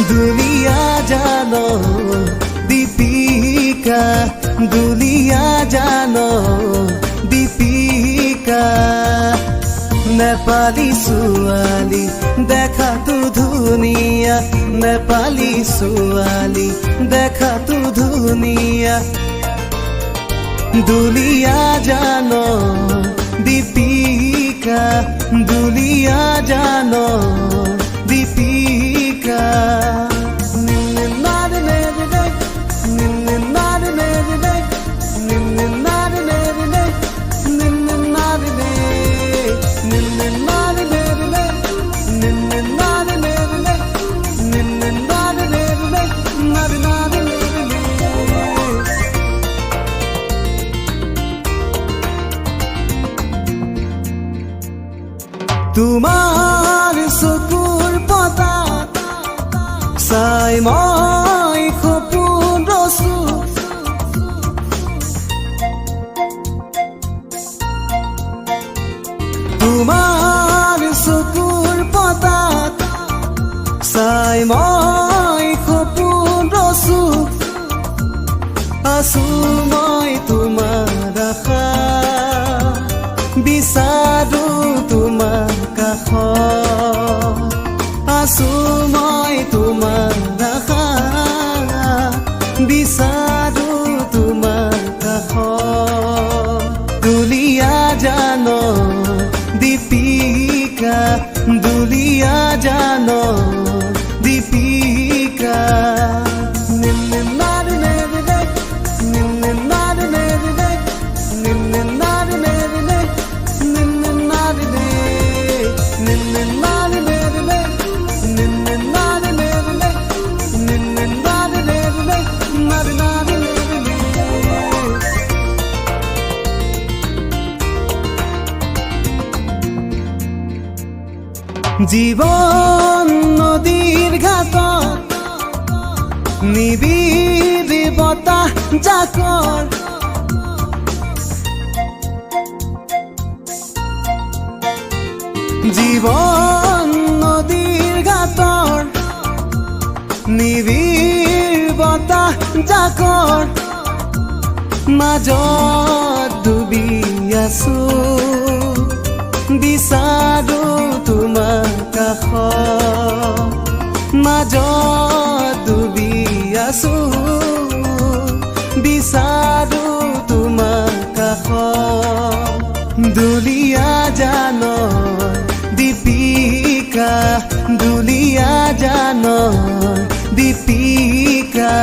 দুলিয়া জানো দীপিকা, দুলিয়া জানো দীপিকা। নেপালী ছোৱালী দেখাতো ধুনীয়া, নেপালী ছোৱালী দেখাতো ধুনীয়া। দুলিয়া জানো দীপিকা, দুলিয়া জানো দীপিকা। তোমাৰ চকুৰ পতাত চাই মই সপোন ৰচো, তোমাৰ চকুৰ পতাত চাই মই সপোন ৰচো। আছো মই তোমাৰ আশা, বিচাৰো তোমাৰ কাষত। আছো মই তোমাৰ আশা, বিচাৰো তোমাৰ কাষত। দুলিয়া জানো দীপিকা, দুলিয়া জানো দীপিকা। জীৱন নদীৰ ঘাটত নিবিড় বতাহ জাকৰ, জীৱন নদীৰ ঘাটৰ নিবিড় বতাহ জাকৰ মাজত ডুবি আছো। বিচাৰো তোমাৰ কাষত, মাজত ডুবি আছো। বিচাৰো তোমাৰ কাষত। দুলিয়া জানো দীপিকা, দুলিয়া জানো দীপিকা।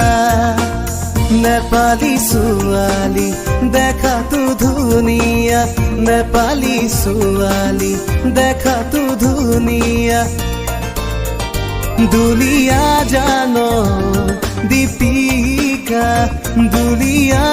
নেপালী ছোৱালী দেখাতো ধুনীয়া, নেপালী ছোৱালী দেখাতো ধুনীয়া। দুলিয়া জানো দীপিকা, দুলিয়া